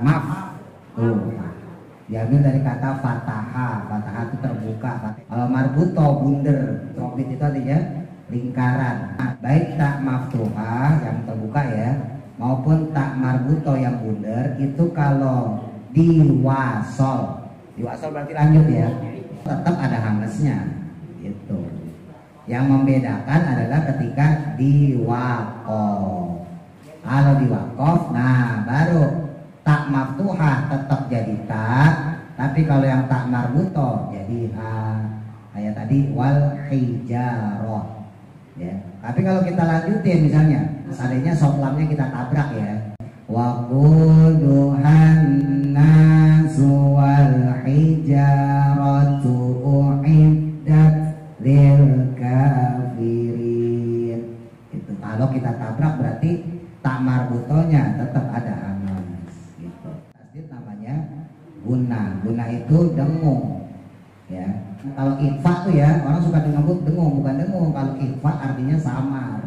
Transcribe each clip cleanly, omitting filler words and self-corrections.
maftuhah. Diambil dari kata fataha. Fataha itu terbuka. Marbuto bunder. Trompet itu artinya lingkaran. Nah, baik tak maftuhah yang terbuka ya, maupun tak marbuto yang bunder itu kalau diwasol. Diwasol berarti lanjut ya. Tetap ada hamzahnya. Gitu. Yang membedakan adalah ketika diwakof. Kalau diwakof, nah baru tak maftuhah tetap jadi tak, tapi kalau yang tak marbuto jadi ha. Kayak tadi wal hijarah ya. Tapi kalau kita lanjutin misalnya seandainya soklamnya kita tabrak ya, waquduhan nasu wal hijaratu uiddat lil kafirin. Itu kalau kita tabrak berarti tak marbutonya tetap ada anas gitu. Tasdid namanya guna. Guna itu dengung ya. Kalau ikhfa tuh ya, orang suka dengung bukan dengung. Kalau ikhfa artinya samar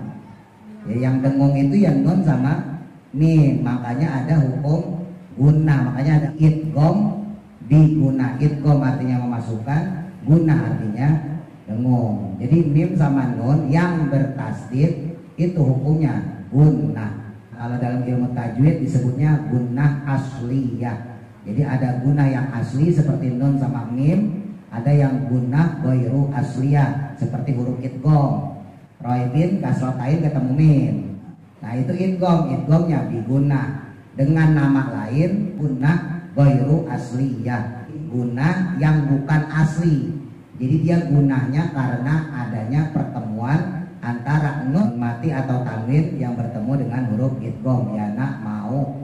ya, yang dengung itu yang nun sama mim, makanya ada hukum guna, makanya ada idgham di guna. Idgham artinya memasukkan, guna artinya dengung. Jadi mim sama nun yang bertasdid itu hukumnya guna. Kalau dalam ilmu tajwid disebutnya gunnah asliyah. Jadi ada gunnah yang asli seperti nun sama mim, ada yang gunnah ghairu asliyah seperti huruf idgham. Roibin kasrotain ketemu mim. Nah itu idgham, idghamnya bigunnah. Dengan nama lain gunnah ghairu asliyah, gunnah yang bukan asli. Jadi dia gunnahnya karena adanya pertemuan antara nun mati atau tanwin yang bertemu dengan huruf idgham ya nak mau.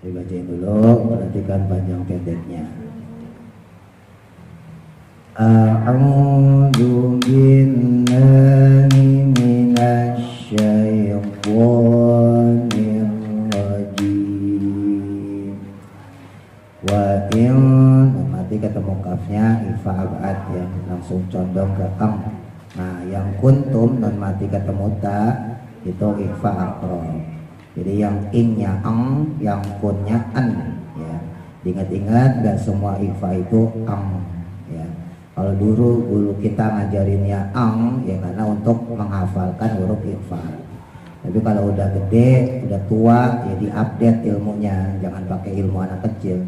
Dibacain dulu, perhatikan panjang pendeknya. A'udzu billahi minasy syaithanir rajim. Wa in mati ketemu kafnya ifa abad ya, langsung condong ke am. Nah, yang kuntum non mati ketemu ta itu ifa aqrab. Jadi yang innya ang, yang kunnya an ya. Ingat-ingat gak semua ikhfa itu ang ya. Kalau dulu kita ngajarinnya ang ya karena untuk menghafalkan huruf ikhfa. Tapi kalau udah gede, udah tua ya diupdate ilmunya, jangan pakai ilmu anak kecil.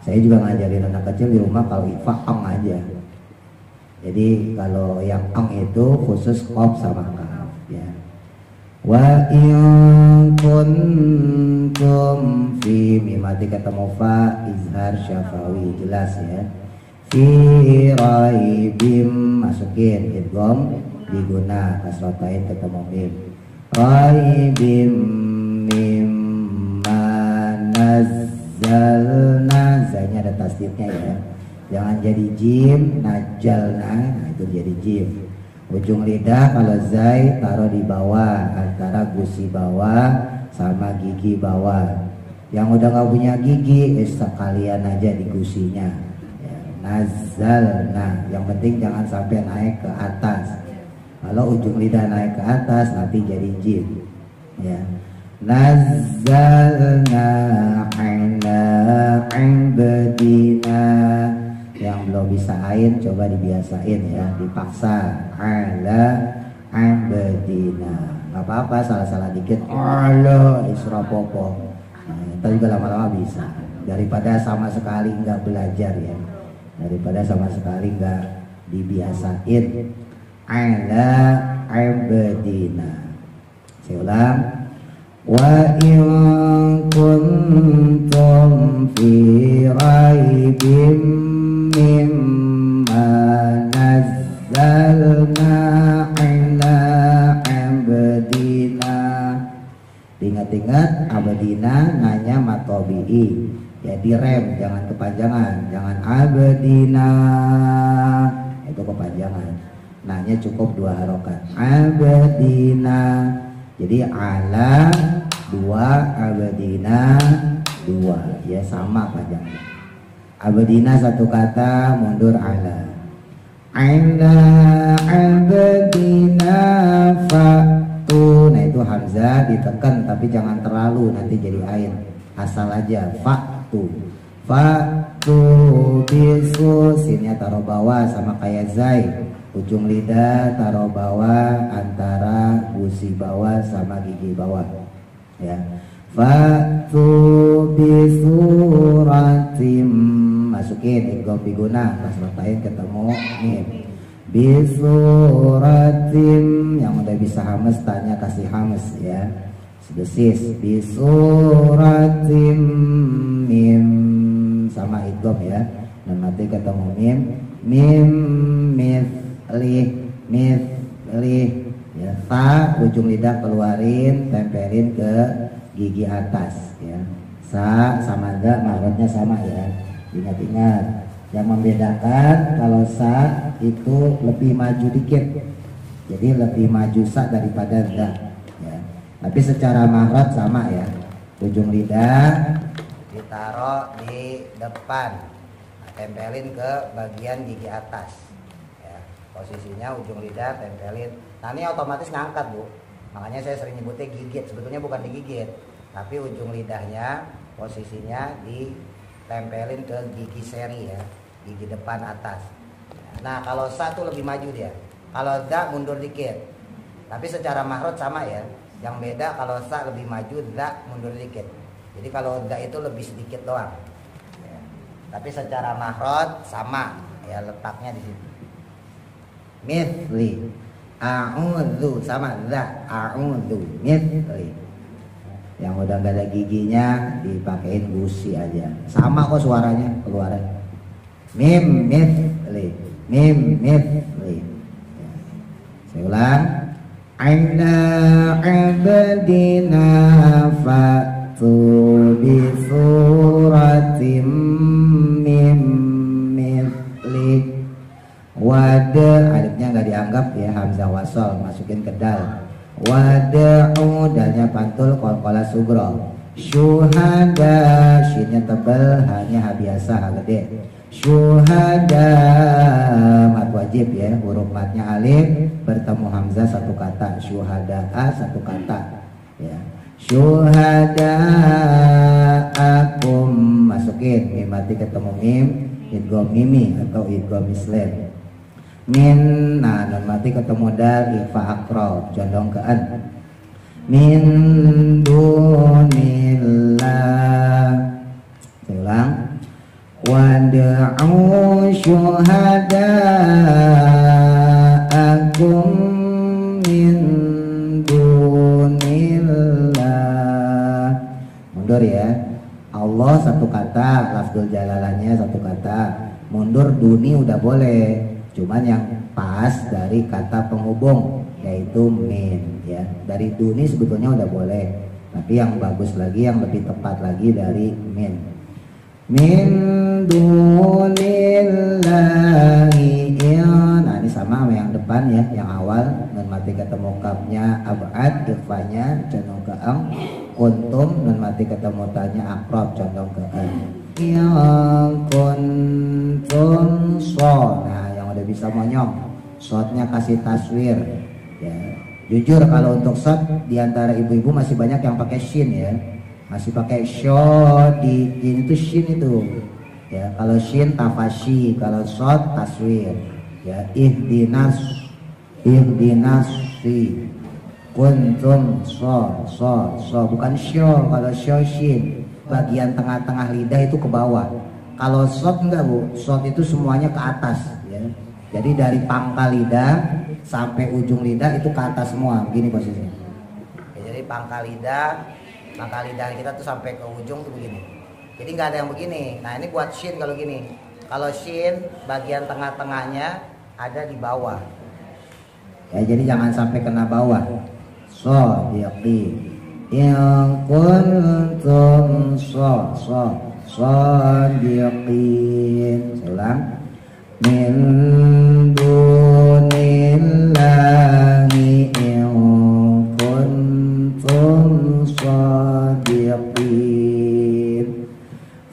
Saya juga ngajarin anak kecil di rumah kalau ikhfa ang aja. Jadi kalau yang ang itu khusus qaf sama kaf ya. Wa in kuntum fi mimati ketemu fa izhar syafawi jelas ya. Fi raibim masukin idgham diguna kasratain ketemu mim. Raibim mimma nazzalna, zanya ada tasdidnya ya. Jangan jadi jim, najalna, nah itu jadi jim. Ujung lidah kalau zai taruh di bawah antara gusi bawah sama gigi bawah. Yang udah nggak punya gigi sekalian aja di gusinya ya, nazal. Nah yang penting jangan sampai naik ke atas. Kalau ujung lidah naik ke atas nanti jadi jim ya. Nazzalna ala ibadina. Yang belum bisa ain coba dibiasain ya, dipaksa ala abadina. Gak apa-apa salah-salah dikit ala israpopo. Nah, itu juga lama-lama bisa. Daripada sama sekali nggak belajar ya, daripada sama sekali nggak dibiasain. Ala abadina. Saya ulang. Wa in kuntum fi raibim mimma nazzalna Ingat-ingat abadina nanya matobi'i, ya direm, jangan kepanjangan, jangan abadina itu kepanjangan. Nanya cukup 2 harokat, abadina. Jadi ala 2, abadina 2, ya sama panjangnya. Abadina 1 kata, mundur ala. Ala abadina fa'tu. Nah itu hamzah ditekan tapi jangan terlalu, nanti jadi ain. Asal aja fa'tu. Fa'tu bisu, sinnya taruh bawah sama kayak zai. Ujung lidah taruh bawah antara gusi bawah sama gigi bawah. Ya. Fa'tu bisuratim, masukin idgham biguna, pas letain ketemu mim. Bisuratim, yang udah bisa hames tanya kasih hames ya. Sedesis bisuratim mim, sama idgham ya. Dan nanti ketemu mim, mim mithlih ya. Ta ujung lidah keluarin, tempelin ke gigi atas ya. Sa sama enggak makrotnya sama ya. Ingat-ingat, yang membedakan kalau sa itu lebih maju dikit, jadi lebih maju sa daripada enggak ya. Tapi secara makrot sama ya. Ujung lidah ditaruh di depan, tempelin ke bagian gigi atas ya. Posisinya ujung lidah tempelin. Nah ini otomatis ngangkat bu, makanya saya sering nyebutnya gigit. Sebetulnya bukan digigit, tapi ujung lidahnya posisinya ditempelin ke gigi seri ya, gigi depan atas. Nah kalau sa tuh lebih maju dia, kalau da mundur dikit. Tapi secara makrot sama ya. Yang beda kalau sa lebih maju, da mundur dikit. Jadi kalau da itu lebih sedikit doang ya. Tapi secara makrot sama ya, letaknya di situ. Mithli a'udzu sama za, a'udzu mithli. Yang udah gak ada giginya dipakein gusi aja, sama kok suaranya keluaran. Mim mithli, mim mithli ya. Saya ulang, ala abdina fa'tu bi suratim mim mithli. Wada, alifnya nggak dianggap ya, hamzah wasol, masukin ke dal. Wada'u, dalnya pantul, qalqalah sugro. Syuhada, shinnya tebal, hanya ha biasa, ha gede. Syuhada, mat wajib ya, huruf matnya alif, bertemu hamzah 1 kata. Syuhada a 1 kata ya. Syuhada akum, masukin mim mati ketemu mim, idgham mimi atau idgham mislen. Min, nah non mati ketemu dal, ifa akro, condong ke an. Min dunillah. Saya ulang. Wada'u syuhada'akum min dunillah. Mundur ya. Allah 1 kata, lafzul jalalannya 1 kata. Mundur duni udah boleh, cuman yang pas dari kata penghubung yaitu min ya. Dari duni sebetulnya udah boleh, tapi yang bagus lagi, yang lebih tepat lagi dari min. Min dunillahi. Nah ini sama sama yang depan ya, yang awal nun mati ketemu kapnya abad, ifanya condong ke ang. Kuntum nun mati ketemu tanya akrab, condong ke an. Yang kuntum so, nah yang udah bisa monyong, shotnya kasih taswir ya. Jujur kalau untuk shot diantara ibu-ibu masih banyak yang pakai shin ya, masih pakai shot di ini tuh shin itu ya. Kalau shin tafashi, kalau shot taswir ya. Ihdinas si kuntum so bukan syo. Kalau syo shin, bagian tengah-tengah lidah itu ke bawah. Kalau shot enggak bu, shot itu semuanya ke atas ya. Jadi dari pangkal lidah sampai ujung lidah itu ke atas semua, begini posisinya ya. Jadi pangkal lidah kita tuh sampai ke ujung tuh begini. Jadi nggak ada yang begini. Nah ini buat shin kalau gini. Kalau shin bagian tengah-tengahnya ada di bawah ya, jadi jangan sampai kena bawah. So diakti yang kuntum sadiqin. Ulang. Min dunillahi in kuntum sadiqin.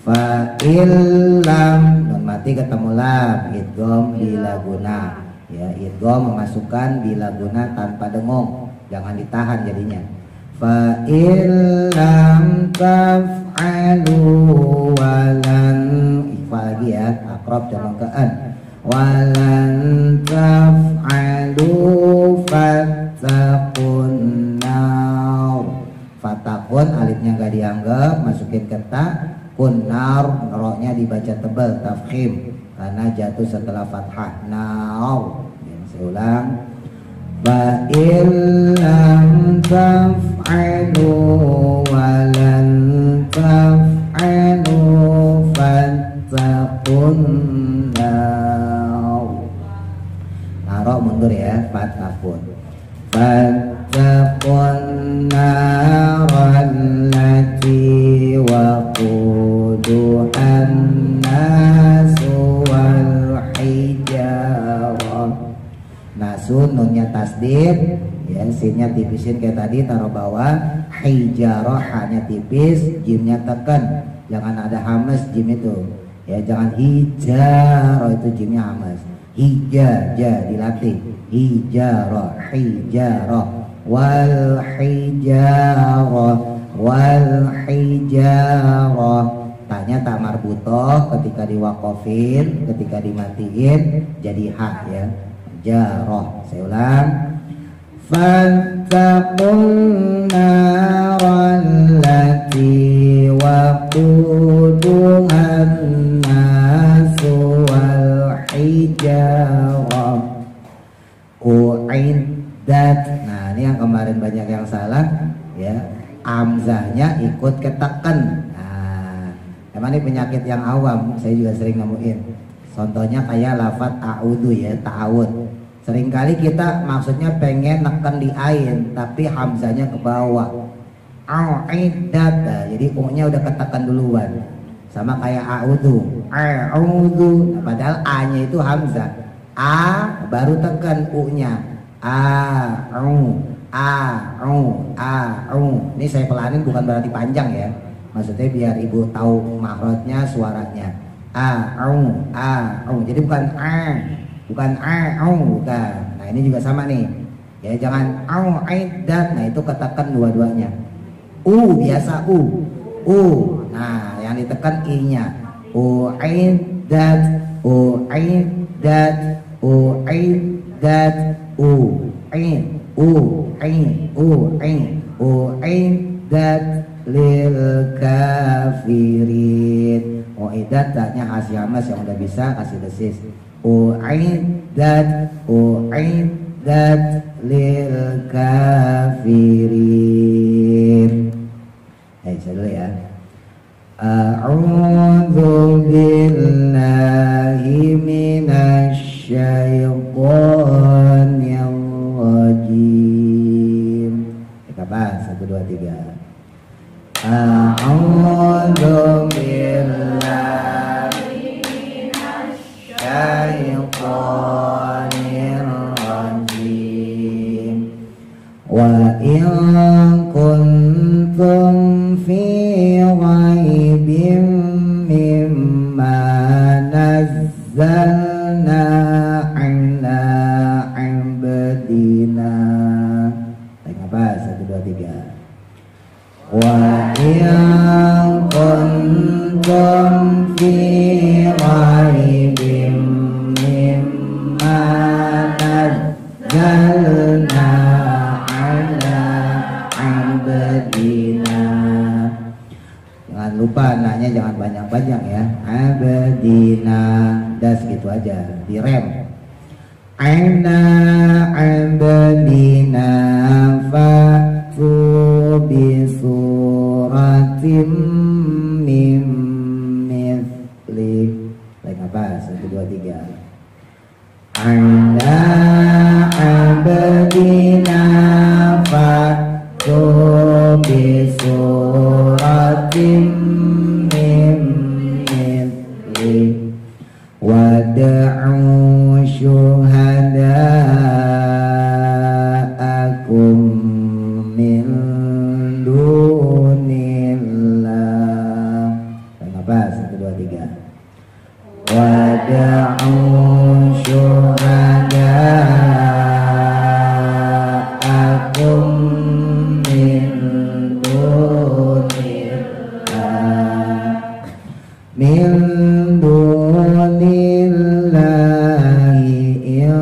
Fa illam, nun mati ketemu lam, idgham bila guna. Ya, idgham memasukkan bila guna tanpa dengung, jangan ditahan jadinya. Fa illam taf'alu walan, ikhfa lagi ya, akrab jangan ke an. Walan taf'alu fattaqun nar. Fatakun alifnya gak dianggap, masukin ke ta. Kunnar, roknya dibaca tebal, tafkhim karena jatuh setelah fathah. Nar. Saya ulang. Fa illam taf'alu walan taf'alu fattaqun nar. Narok mundur ya, fattaqun. Fattaqun nar allati waquduhan nasu wal hijarah. Nasun nunnya tasdid ya, sinnya tipisin kayak tadi, taruh bawah. Hijarah hanya tipis, jimnya tekan, jangan ada hamas jim itu ya, jangan hijarah itu jimnya hamas. Hija dilatih, hijarah wal hijarah. Tanya tak marbutoh, ketika diwakofin, ketika dimatiin jadi hak ya, jarah. Saya ulang. Fattaqun narallati waquduhan nasu wal hijarah uiddat. Nah ini yang kemarin banyak yang salah ya, amzahnya ikut ketekan. Nah emang ini penyakit yang awam, saya juga sering nemuin. Contohnya kayak lafadz a'udhu ya, ta'awud. Seringkali kita maksudnya pengen neken di ain, tapi hamzahnya ke bawah. Uiddat, nah, jadi u-nya udah ketekan duluan. Sama kayak a'udhu, a'udhu. Nah, padahal a-nya itu hamzah. A baru tekan u-nya. Ini saya pelanin bukan berarti panjang ya. Maksudnya biar ibu tahu makrotnya, suaranya. Jadi bukan bukan. Nah ini juga sama nih. Ya jangan uiddat. Nah itu ketekan dua-duanya. Biasa Nah yang ditekan i-nya. Uiddat. Uiddat lil kafirin. Uiddat taknya kasih hamas, yang udah bisa kasih desis. Uiddat lil kafirin. Saya dulu ya. A'udzu billahi minasy syaithanir rajim. Apa? 1 2 3. A'udzu billahi minasy syaithanir rajim. Wa in kuntum fi ghaibin mimma nazzalna ala abdina. Apa? 1 2 3. Wa in kuntum fi ghaibin mimma nazzalna ala abdina. Jangan lupa nanya, jangan banyak-banyak ya. Abdina, das gitu aja, direm. Ala abdina fa'tu bi suratim min mithli. Baik apa? 1 2 3. Ala abdina fa'tu bisuratim min mithli wad'u syuhada'akum min dunillah. Kenapa? 1, 2, 3. Wad'u syuhada'akum min dunillah min dunillahi in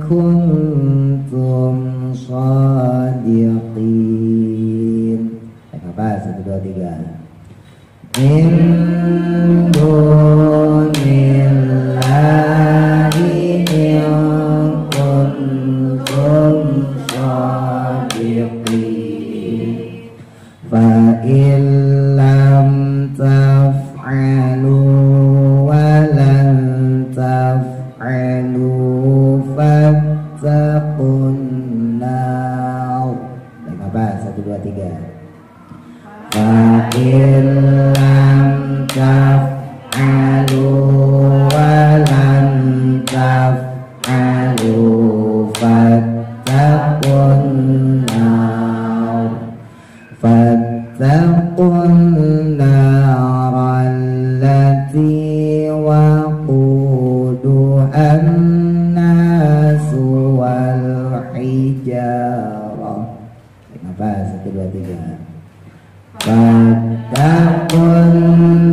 kuntum shadiqin. Kenapa? 1, 2, 3. Min dunillahi in kuntum shadiqin. Fa illam taf'alu wa lan taf'alu fattaqun nar. Kenapa? 1, 2, 3. Fa illam taf'alu wa lan taf'alu fattaqun nar. Fattaqun nar allati waquduhan nasu wal hijarah. Kenapa? 1, 2, 3. Fattaqun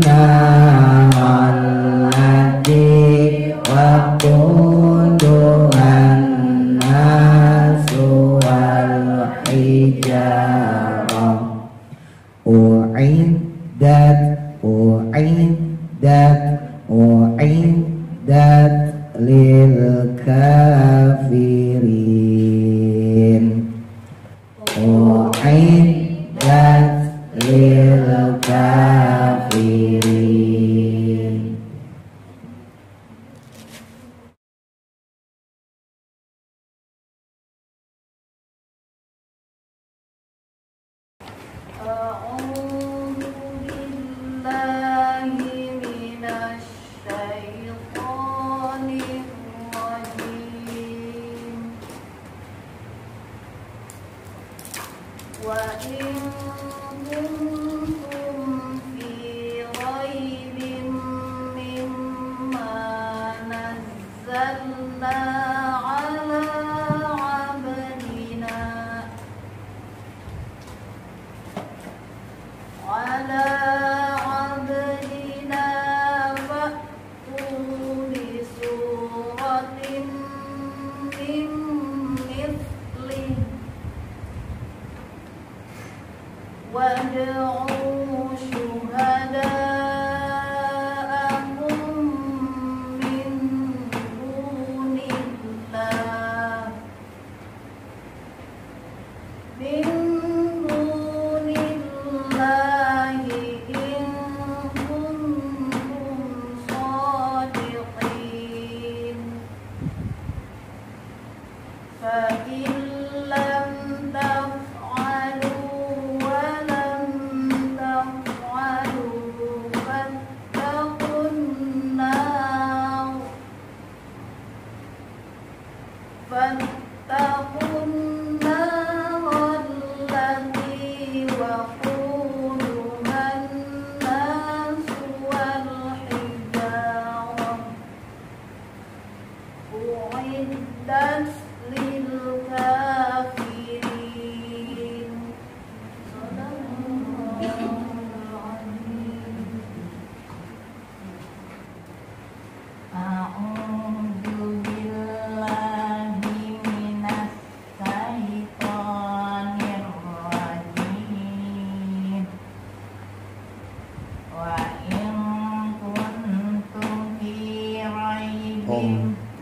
nar allati waquduhan nasu wal hijarah. U'iddat lil kafirin. U'iddat lil kafirin.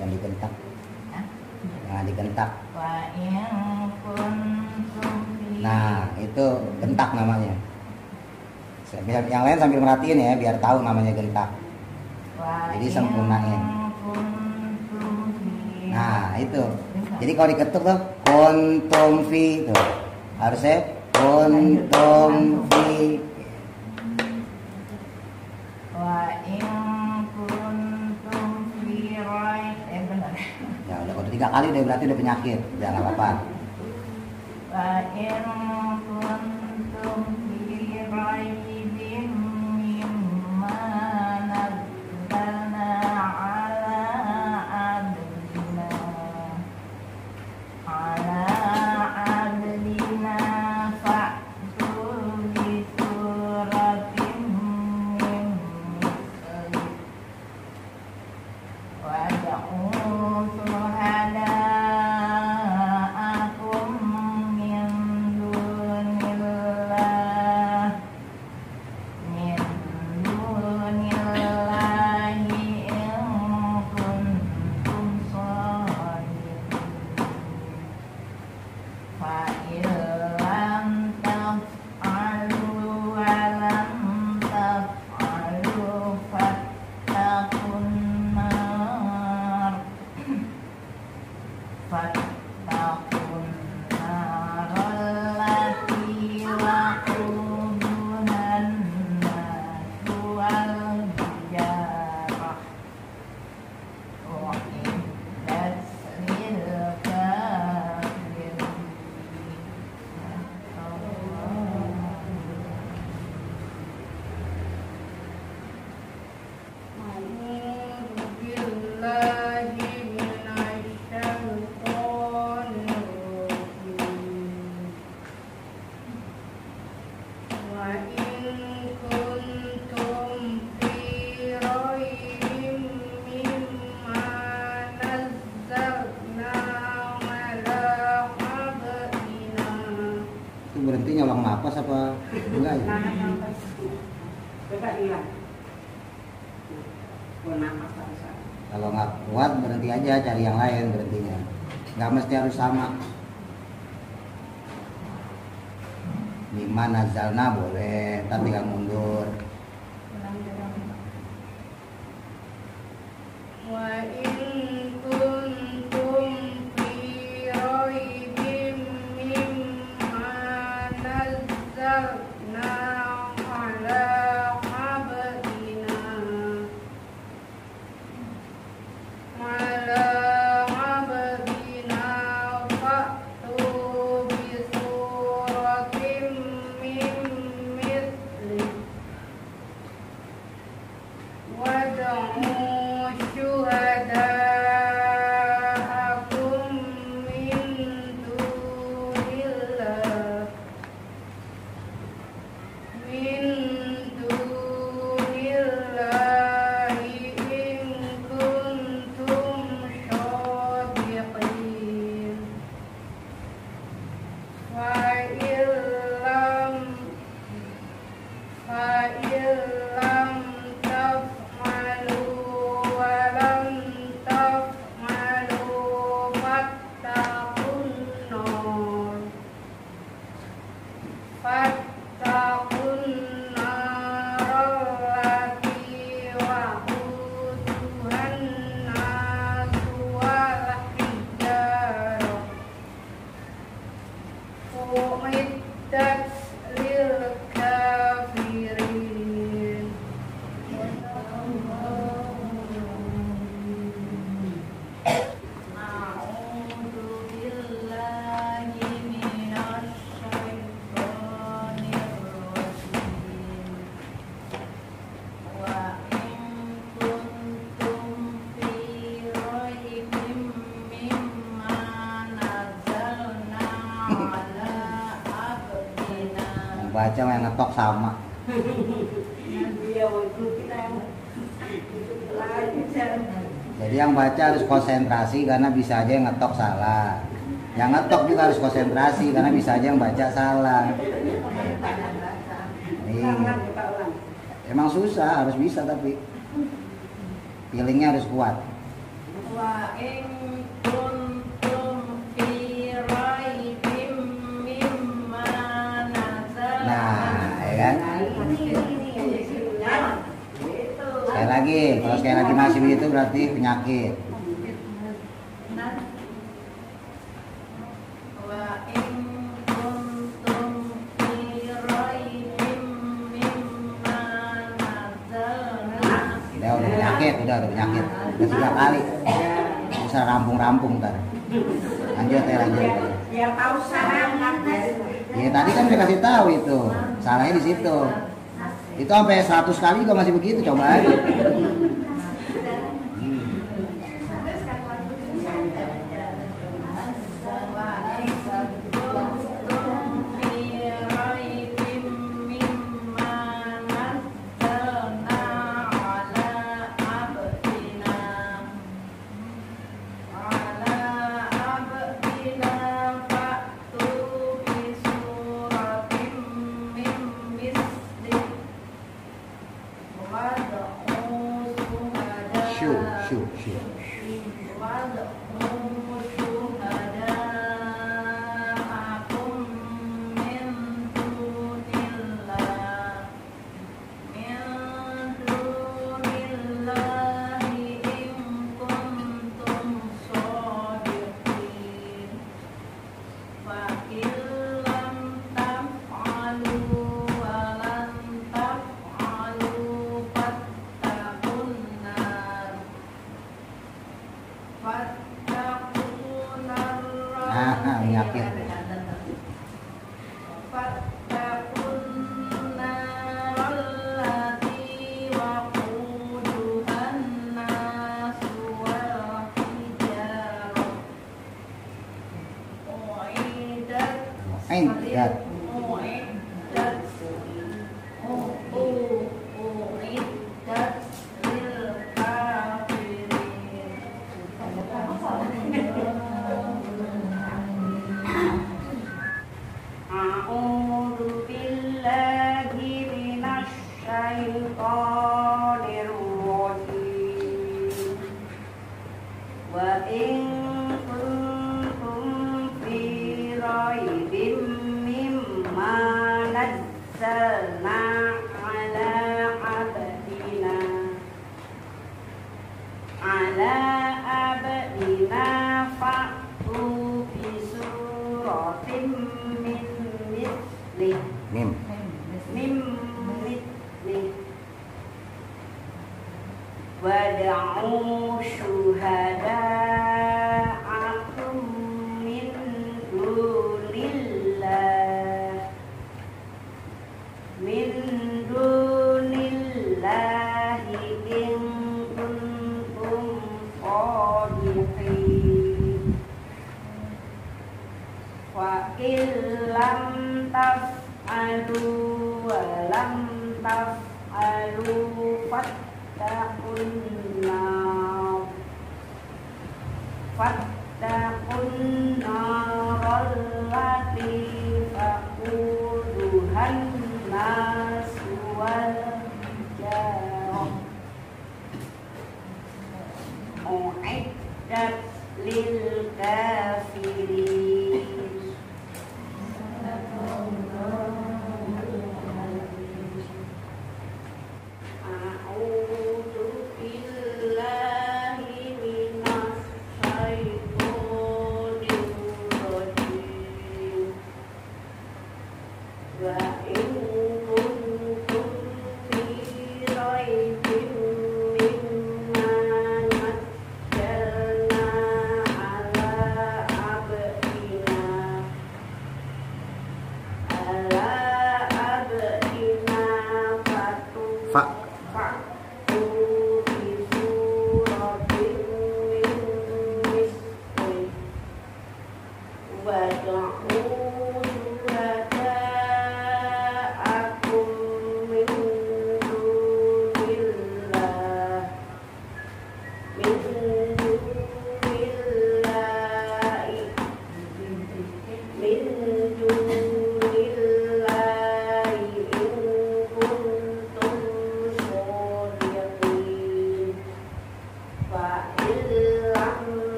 Yang digentak. Nah, digentak. Nah, itu gentak namanya. Yang lain sambil merhatiin ya, biar tahu namanya gentak. Jadi sempurnain. Nah, itu. Jadi kalau diketuk tuh kuntum fi tuh. Harusnya kuntum fi benar. ya udah kalau 3 kali udah berarti udah penyakit udah nggak apa-apa. Wa in kuntum fi raibin mimma nazzalna ala abdina fa'tu bi suratin min misli wad'u syuhada'akum min dunillahi in kuntum shadiqin fa in lam taf'alu wa lam taf'alu fattaqun nar allati waquduha an-nasu wal hijarah u'iddat lil kafirin. Itu berhenti nyolong napas apa enggak ya? Kalau nggak kuat berhenti aja, cari yang lain berhentinya. Nggak mesti harus sama. Mimma nazalna boleh, tapi tinggal mundur. Wa in kuntum fi raibin mimma nazzalna ala abdina fa'tu bi suratin min mithli wad'u syuhada'akum min dunillahi in kuntum shadiqin fa illam taf'alu wa lam taf'alu fattaqun nar allati waquduha an-nasu wal hijarah u'iddat lil kafirin. A'udzu billahi minasy syaithanir rajim. Wa in kuntum fi raibin mimma nazzalna ala abdina. Yang baca yang ngetok sama. Jadi yang baca harus konsentrasi karena bisa aja yang ngetok salah. Yang ngetok juga harus konsentrasi karena bisa aja yang baca salah. Iya. Emang susah, harus bisa tapi feelingnya harus kuat. Wa in kuntum fi raibin mimma nazzalna. Nah, ya kan? Sekali lagi, kalau sekali lagi masih begitu berarti penyakit. Wa in kuntum udah penyakit. Udah 3 kali. Bisa rampung-rampung ntar. Lanjut. Biar tahu salah. Ya tadi kan saya kasih tahu itu. Salahnya di situ. Itu sampai 100 kali juga masih begitu, coba aja.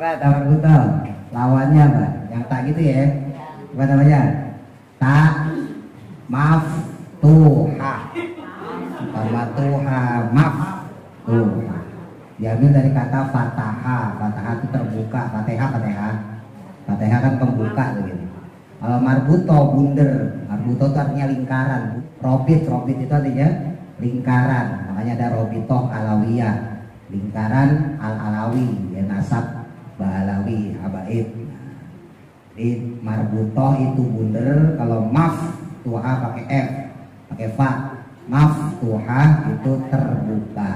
Apa tak marbuto? Lawannya apa? Yang tak gitu ya? Apa namanya? Tak maftuha. Maftuha, maftuha. Diambil dari kata fataha. Fataha itu terbuka. Fatihah kan pembuka begitu. Kalau marbuto bunder. Marbuto itu artinya lingkaran. Robit itu artinya lingkaran. Makanya ada robitoh alawiyah. Lingkaran al-alawi, ya nasab ba'alawi, habaib. Jadi marbutoh itu bunder. Kalau maftuha pakai F, pakai fa. Maftuha itu terbuka.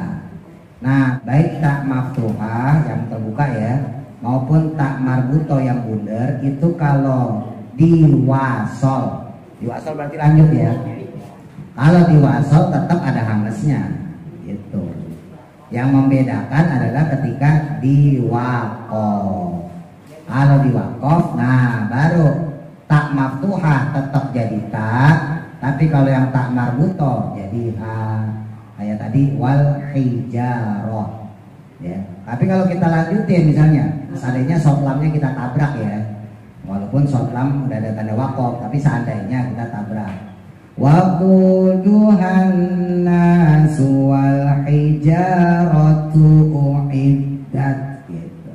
Nah, baik tak maftuha yang terbuka ya, maupun tak marbuto yang bundar itu kalau diwasol berarti lanjut ya. Kalau diwasol tetap ada hamzahnya gitu. Yang membedakan adalah ketika diwakof. Kalau diwakof, nah baru tak maftuha tetap jadi tak, tapi kalau yang tak marbuto jadi ha. Kayak tadi wal hijarah ya. Tapi kalau kita lanjutin misalnya seandainya sotlamnya kita tabrak ya, walaupun sotlam udah ada tanda wakof, tapi seandainya kita tabrak waquduhan nasu wal hijaratu uiddat gitu.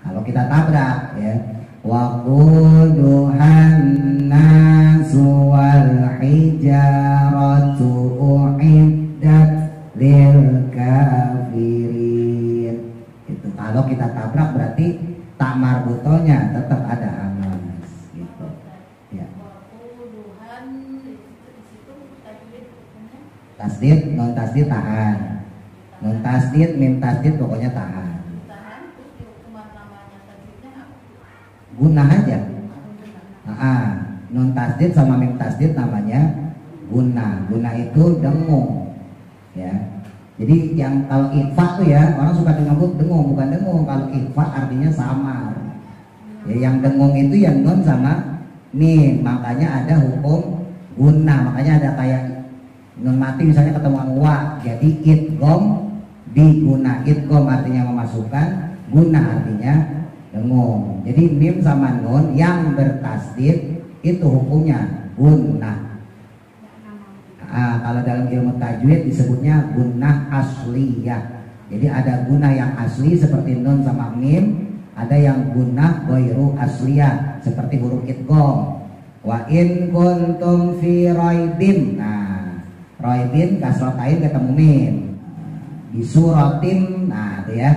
Kalau kita tabrak ya, waquduhan nasu wal hijaratu uiddat lil kafirin. Itu kalau kita tabrak berarti tak marbutonya tetap ada amal gitu. Ya. Tasdid, non tasdid tahan. Non tasdid, mim tasdid pokoknya tahan. Gunah aja. Non tasdid sama mim tasdid namanya gunah. Gunah itu dengung. Ya. Jadi yang kalau ikhfa tuh ya, orang suka dengung, bukan dengung. Kalau ikhfa artinya samar. Ya, yang dengung itu yang non sama mim, makanya ada hukum gunah. Makanya ada kayak nun mati misalnya ketemu wa, jadi idgham di guna. Idgham artinya memasukkan, gunah artinya dengung. Jadi mim sama nun yang bertasdid itu hukumnya gunah. Kalau dalam ilmu tajwid disebutnya gunah asliyah. Jadi ada gunah yang asli seperti nun sama mim, ada yang gunah ghairu asliyah seperti huruf idgham. Wa in kuntum fi raibin. Nah, raibin kasrotain ketemu mim. Di suratin, nah itu ya.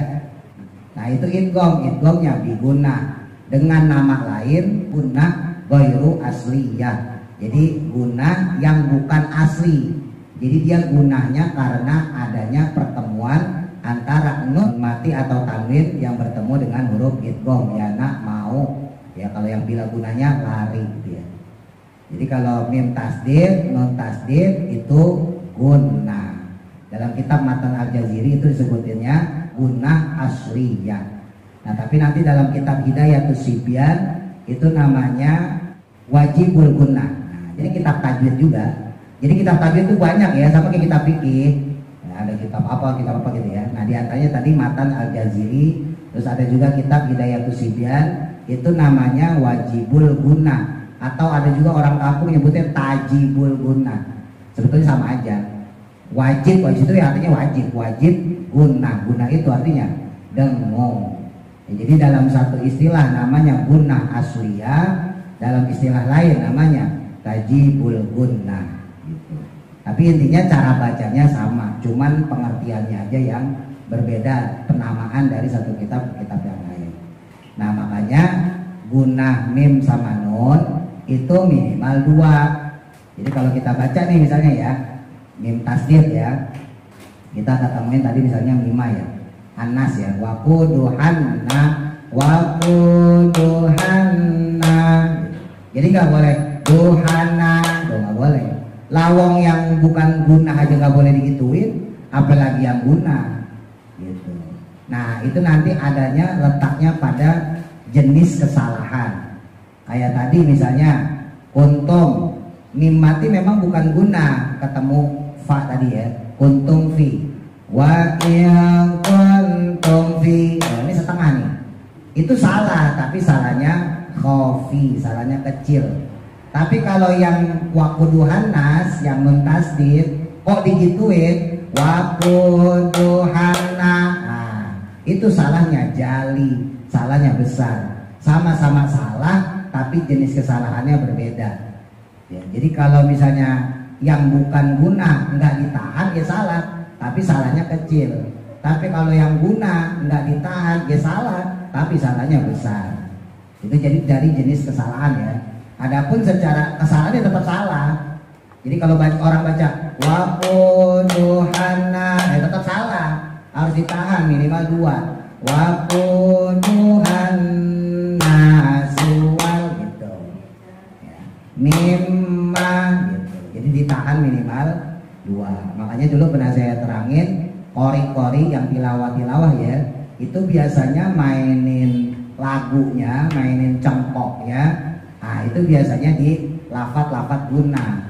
Nah itu idghamnya bi gunah dengan nama lain gunah ghairu asliyah. Jadi gunah yang bukan asli. Jadi dia gunahnya karena adanya pertemuan antara nun mati atau tanwin yang bertemu dengan huruf idgham. Ya nak mau. Ya kalau yang bila gunahnya lari gitu ya. Jadi kalau mim tasdid, nun tasdid itu gunah. Dalam kitab Matan Al-Jaziri itu disebutinnya gunah asliyah. Nah tapi nanti dalam kitab Hidayatus Sibyan itu namanya wajibul gunah. Jadi kitab tajwid juga. Jadi kitab tajwid itu banyak ya, sama kayak kitab fikih. Nah, ada kitab apa gitu ya. Nah, di antaranya tadi Matan Al-Jaziri, terus ada juga kitab Hidayatus Sibyan, itu namanya wajibul gunah. Atau ada juga orang kampung nyebutnya tajibul gunah. Sebetulnya sama aja. Wajib itu ya artinya wajib gunah. Gunah itu artinya dengung. Ya, jadi dalam satu istilah namanya gunah asliyah, dalam istilah lain namanya tajibul gunnah gitu. Tapi intinya cara bacanya sama, cuman pengertiannya aja yang berbeda, penamaan dari satu kitab ke kitab yang lain. Nah makanya gunnah mim sama nun itu minimal 2. Jadi kalau kita baca nih misalnya ya mim tasdid ya, kita ketemuin tadi misalnya mima ya, anas ya, waquduhanna. Jadi nggak boleh duhana, nggak boleh. Lawong yang bukan gunah aja nggak boleh digituin, apalagi yang gunah, gitu. Nah itu nanti adanya letaknya pada jenis kesalahan. Kayak tadi misalnya kuntum, mim mati memang bukan gunah, ketemu fa tadi ya, kuntum fi. Wa yang kuntum fi, nah, ini setengah nih. itu salah, tapi salahnya khofi, salahnya kecil. Tapi kalau yang wakuduhan nas, yang nun tasdid, kok digituin wakuduhan nah, itu salahnya jali, salahnya besar. Sama-sama salah, tapi jenis kesalahannya berbeda. Ya, jadi kalau misalnya yang bukan guna nggak ditahan ya salah, tapi salahnya kecil. Tapi kalau yang guna nggak ditahan ya salah, tapi salahnya besar. Itu jadi dari jenis kesalahan ya. Adapun secara kesalahannya tetap salah. Jadi kalau orang baca wakuduhana ya tetap salah, harus ditahan minimal 2. Wakuduhana suwal gitu. Ya. Mimma gitu. Jadi ditahan minimal 2. Makanya dulu pernah saya terangin kori-kori yang tilawah-tilawah ya, itu biasanya mainin lagunya, mainin cengkoknya. Nah itu biasanya di lafat-lafat guna.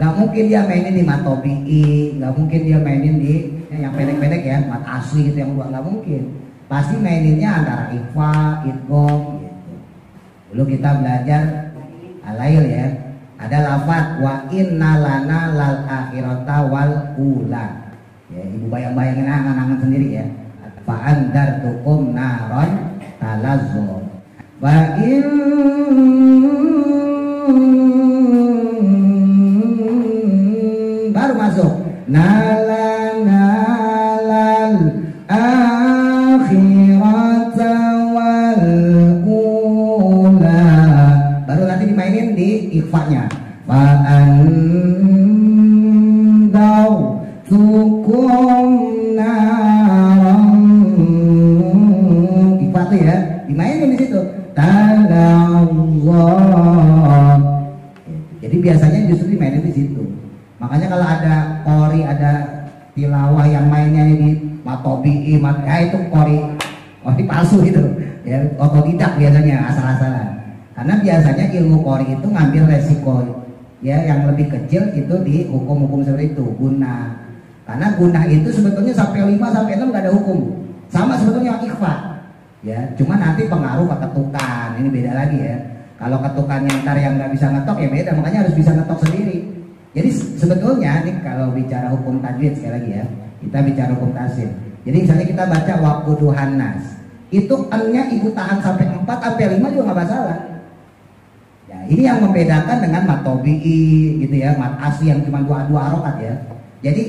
Gak mungkin dia mainin di matobi'i, gak mungkin dia mainin di yang pendek-pendek ya, mat asli gitu yang gak mungkin. Pasti maininnya antara ikhfa, idgham gitu. Dulu kita belajar alail ya, ada lafat wa inna lana lal akhirata wal ula. Ya, ibu bayang-bayangin angan-angan sendiri ya. Fa andartukum naron talazzo. Wa in baru masuk nalal akhirata wal ula. Baru nanti dimainin di ikhfanya. Fa andau tukum naron. Ikhfa tuh ya, dimainin di situ. Talawwah. Jadi biasanya justru dimainin di situ. Makanya kalau ada qori, ada tilawah yang mainnya di matobi'i, itu qori palsu itu. Ya, otodidak biasanya asal-asalan. Karena biasanya ilmu qori itu ngambil resiko ya yang lebih kecil itu di hukum-hukum seperti itu, guna. Karena guna itu sebetulnya sampai 5 sampai 6 nggak ada hukum. Sama sebetulnya ikhfa. Ya, cuma nanti pengaruh ke ketukan. Ini beda lagi ya. Kalau ketukannya ntar yang nggak bisa ngetok ya beda, makanya harus bisa ngetok sendiri. Jadi sebetulnya nih kalau bicara hukum tajwid sekali lagi ya, kita bicara hukum tasir. Jadi misalnya kita baca wakuduhan nas, itu n-nya ibu tahan sampai 4 sampai 5 juga nggak masalah. Ya, ini yang membedakan dengan mat tobi'i gitu ya, mat asli yang cuma 2 harokat ya. Jadi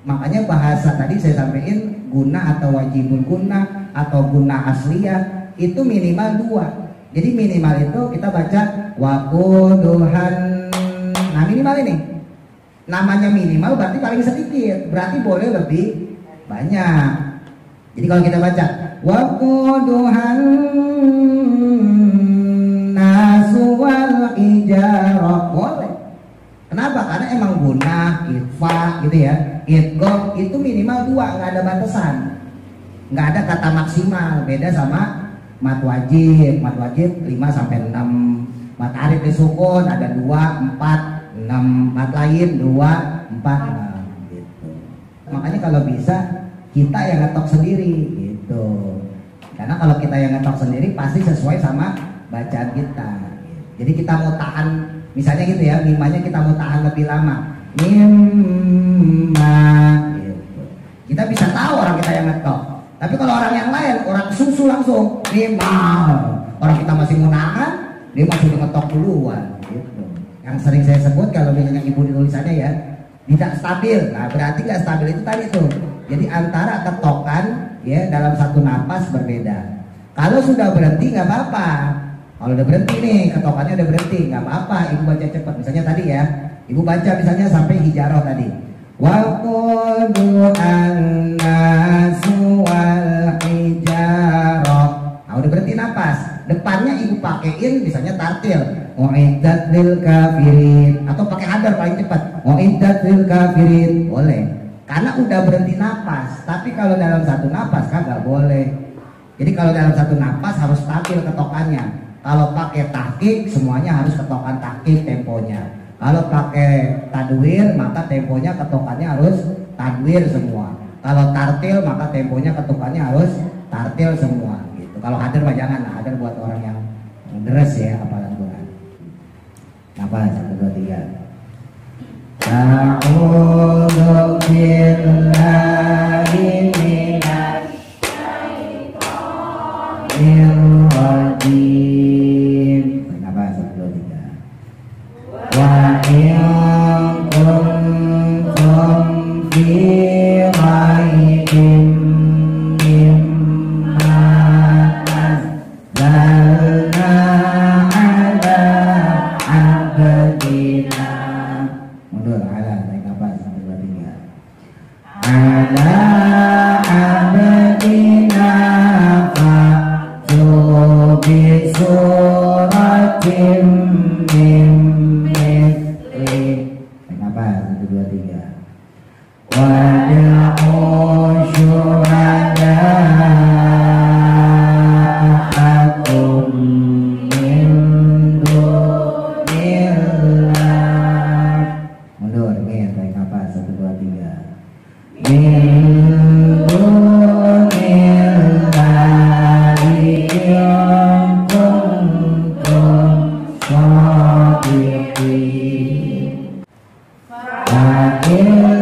makanya bahasa tadi saya sampaikan guna atau wajibul guna atau guna asliyah itu minimal 2. Jadi minimal itu kita baca wakuduhan. Nah minimal ini namanya minimal berarti paling sedikit, berarti boleh lebih banyak. Jadi kalau kita baca wakuduhan nasu wal ijarah boleh. Kenapa? Karena emang guna, ikhfa gitu ya, idgham itu minimal 2, nggak ada batasan, nggak ada kata maksimal. Beda sama mat wajib 5 sampai 6, mat arif disukun ada 2, 4, 6, mat lain 2, 4, 6 gitu. Makanya kalau bisa kita yang ngetok sendiri gitu. Karena kalau kita yang ngetok sendiri pasti sesuai sama bacaan kita. Jadi kita mau tahan, misalnya gitu ya, mimanya kita mau tahan lebih lama. Mimma gitu. Kita bisa tahu orang kita yang ngetok. Tapi kalau orang yang lain, orang susu langsung mimma. Orang kita masih mau nahan, dia masih ngetok duluan gitu. Yang sering saya sebut kalau misalnya ibu tulisannya ya tidak stabil. Nah berarti nggak stabil itu tadi tuh. Jadi antara ketokan ya dalam satu napas berbeda. Kalau sudah berhenti nggak apa-apa. Kalau udah berhenti nih, ketokannya udah berhenti, nggak apa-apa. Ibu baca cepat. Misalnya tadi ya, ibu baca misalnya sampai hijarah tadi. Waqudu an-nasu wal hijarah. Nah udah berhenti napas. Depannya ibu pakein misalnya tartil. Uiddat lil kafirin. Atau pakai hadar paling cepat. Uiddat lil kafirin. Boleh. Karena udah berhenti napas. Tapi kalau dalam satu napas kan nggak boleh. Jadi kalau dalam satu napas harus stabil ketokannya. Kalau pakai tahqiq semuanya harus ketokan tahqiq temponya. Kalau pakai tadwir maka temponya ketokannya harus tadwir semua. Kalau tartil maka temponya ketokannya harus tartil semua gitu. Kalau hadir mah jangan lah, hadir buat orang yang deres ya hafalan Quran. Apa? 1, 2, 3. A'udzu billahi minasyaitonir rajim. Kenapa? 1, 2, 3. Wa in kuntum fi raibin mimma nazzalna ala abdina. Mundur, ala, naik kapan? 1, 2, 3. Ala abdina fa'tu bi suratim min mithli. Kenapa? 1, 2, 3. Wad'u syuhada'akum min dunillah. Mundur, min, baik apa? 1, 2, 3. Min dunillahi in kuntum shadiqin. Fa in